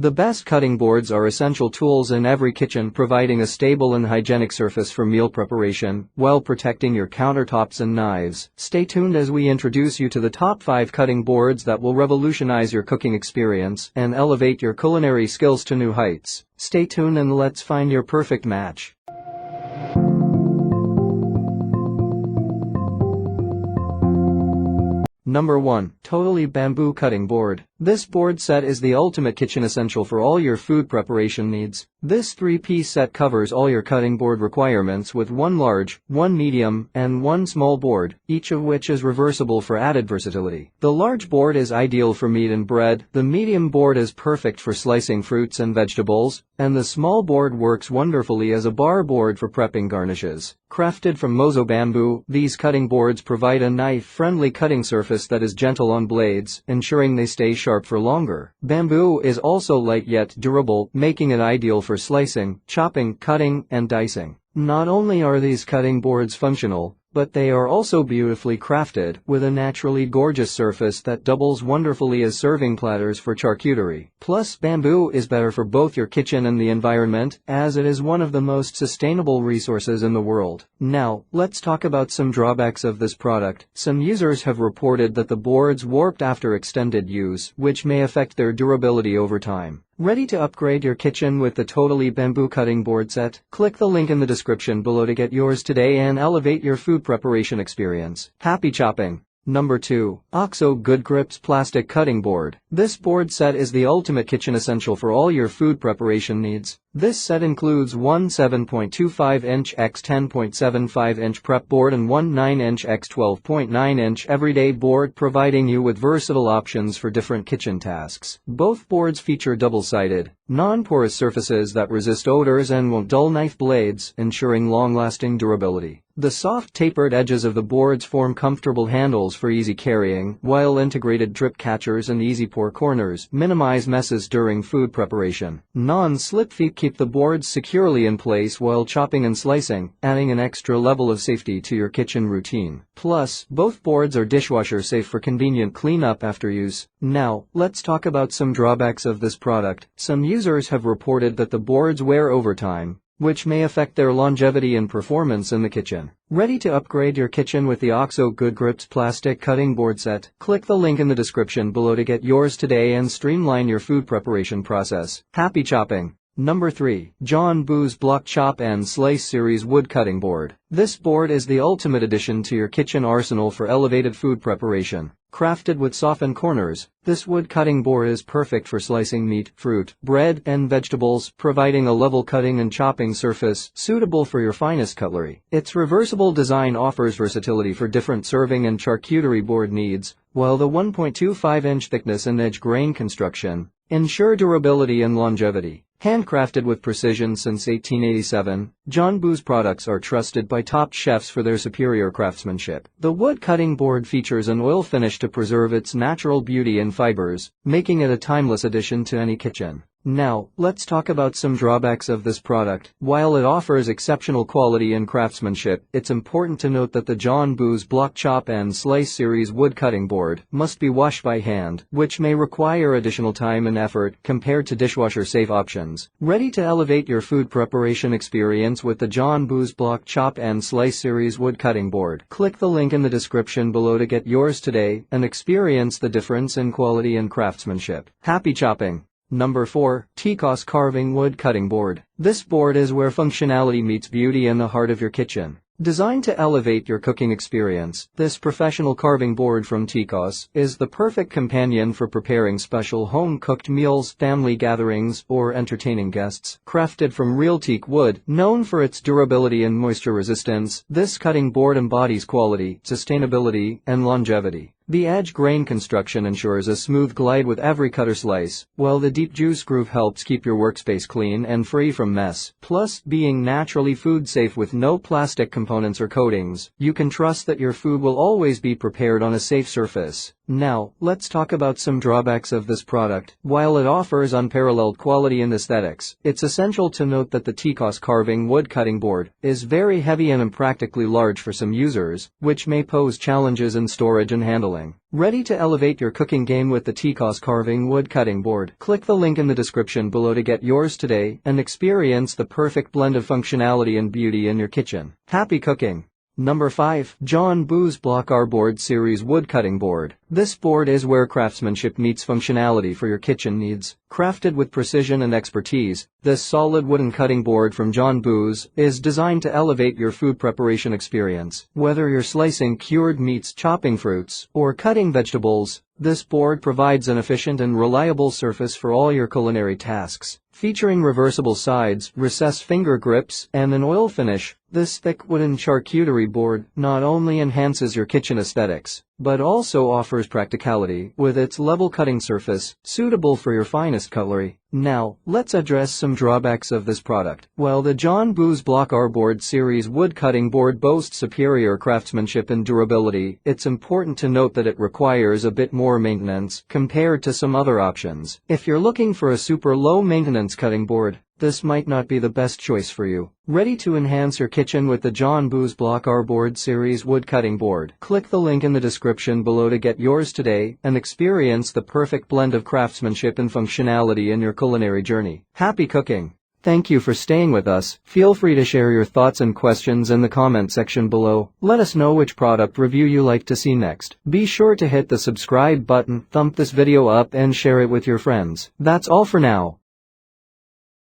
The best cutting boards are essential tools in every kitchen, providing a stable and hygienic surface for meal preparation while protecting your countertops and knives. Stay tuned as we introduce you to the top 5 cutting boards that will revolutionize your cooking experience and elevate your culinary skills to new heights. Stay tuned and let's find your perfect match. Number 1. Totally Bamboo Cutting Board. This board set is the ultimate kitchen essential for all your food preparation needs. This 3-piece set covers all your cutting board requirements with one large, one medium, and one small board, each of which is reversible for added versatility. The large board is ideal for meat and bread, the medium board is perfect for slicing fruits and vegetables, and the small board works wonderfully as a bar board for prepping garnishes. Crafted from mozo bamboo, these cutting boards provide a knife-friendly cutting surface that is gentle on blades, ensuring they stay sharp for longer. Bamboo is also light yet durable, making it ideal for slicing, chopping, cutting, and dicing. Not only are these cutting boards functional, but they are also beautifully crafted, with a naturally gorgeous surface that doubles wonderfully as serving platters for charcuterie. Plus, bamboo is better for both your kitchen and the environment, as it is one of the most sustainable resources in the world. Now, let's talk about some drawbacks of this product. Some users have reported that the boards warped after extended use, which may affect their durability over time. Ready to upgrade your kitchen with the Totally Bamboo Cutting Board Set? Click the link in the description below to get yours today and elevate your food preparation experience. Happy chopping! Number 2. OXO Good Grips Plastic Cutting Board. This board set is the ultimate kitchen essential for all your food preparation needs. This set includes one 7.25-inch x 10.75-inch prep board and one 9-inch x 12.9-inch everyday board, providing you with versatile options for different kitchen tasks. Both boards feature double-sided, non-porous surfaces that resist odors and won't dull knife blades, ensuring long-lasting durability. The soft tapered edges of the boards form comfortable handles for easy carrying, while integrated drip catchers and easy pour corners minimize messes during food preparation. Non-slip feet keep the boards securely in place while chopping and slicing, adding an extra level of safety to your kitchen routine. Plus, both boards are dishwasher safe for convenient cleanup after use. Now, let's talk about some drawbacks of this product. Some users have reported that the boards wear over time, which may affect their longevity and performance in the kitchen. Ready to upgrade your kitchen with the OXO Good Grips Plastic Cutting Board Set? Click the link in the description below to get yours today and streamline your food preparation process. Happy chopping! Number 3. John Boo's Block Chop and Slice Series Wood Cutting Board. This board is the ultimate addition to your kitchen arsenal for elevated food preparation. Crafted with softened corners, this wood cutting board is perfect for slicing meat, fruit, bread, and vegetables, providing a level cutting and chopping surface suitable for your finest cutlery. Its reversible design offers versatility for different serving and charcuterie board needs, while the 1.25-inch thickness and edge grain construction ensure durability and longevity. Handcrafted with precision since 1887, John Boo's products are trusted by top chefs for their superior craftsmanship. The wood cutting board features an oil finish to preserve its natural beauty and fibers, making it a timeless addition to any kitchen. Now, let's talk about some drawbacks of this product. While it offers exceptional quality and craftsmanship, it's important to note that the John Boo's Block Chop and Slice Series Wood Cutting Board must be washed by hand, which may require additional time and effort compared to dishwasher-safe options. Ready to elevate your food preparation experience with the John Boo's Block Chop and Slice Series Wood Cutting Board? Click the link in the description below to get yours today and experience the difference in quality and craftsmanship. Happy chopping! Number 4. Teakhaus Carving Wood Cutting Board. This board is where functionality meets beauty in the heart of your kitchen. Designed to elevate your cooking experience, this professional carving board from Teakhaus is the perfect companion for preparing special home-cooked meals, family gatherings, or entertaining guests. Crafted from real teak wood, known for its durability and moisture resistance, this cutting board embodies quality, sustainability, and longevity. The edge grain construction ensures a smooth glide with every cutter slice, while the deep juice groove helps keep your workspace clean and free from mess. Plus, being naturally food safe with no plastic components or coatings, you can trust that your food will always be prepared on a safe surface. Now, let's talk about some drawbacks of this product. While it offers unparalleled quality and aesthetics, it's essential to note that the Teakhaus Carving Wood Cutting Board is very heavy and impractically large for some users, which may pose challenges in storage and handling. styling. Ready to elevate your cooking game with the Teakhaus carving wood cutting board? Click the link in the description below to get yours today and experience the perfect blend of functionality and beauty in your kitchen. Happy cooking! Number 5. John Boo's Block R Board Series Wood Cutting Board. This board is where craftsmanship meets functionality for your kitchen needs. Crafted with precision and expertise, this solid wooden cutting board from John Boo's is designed to elevate your food preparation experience. Whether you're slicing cured meats, chopping fruits, or cutting vegetables, this board provides an efficient and reliable surface for all your culinary tasks. Featuring reversible sides, recessed finger grips, and an oil finish, this thick wooden charcuterie board not only enhances your kitchen aesthetics, but also offers practicality with its level cutting surface, suitable for your finest cutlery. Now, let's address some drawbacks of this product. While the John Boo's Block R Board Series wood cutting board boasts superior craftsmanship and durability, it's important to note that it requires a bit more maintenance compared to some other options. If you're looking for a super low maintenance cutting board, this might not be the best choice for you. Ready to enhance your kitchen with the John Boo's Block R Board Series wood cutting board? Click the link in the description below to get yours today and experience the perfect blend of craftsmanship and functionality in your culinary journey. Happy cooking! Thank you for staying with us. Feel free to share your thoughts and questions in the comment section below. Let us know which product review you like to see next. Be sure to hit the subscribe button, thumb this video up and share it with your friends. That's all for now.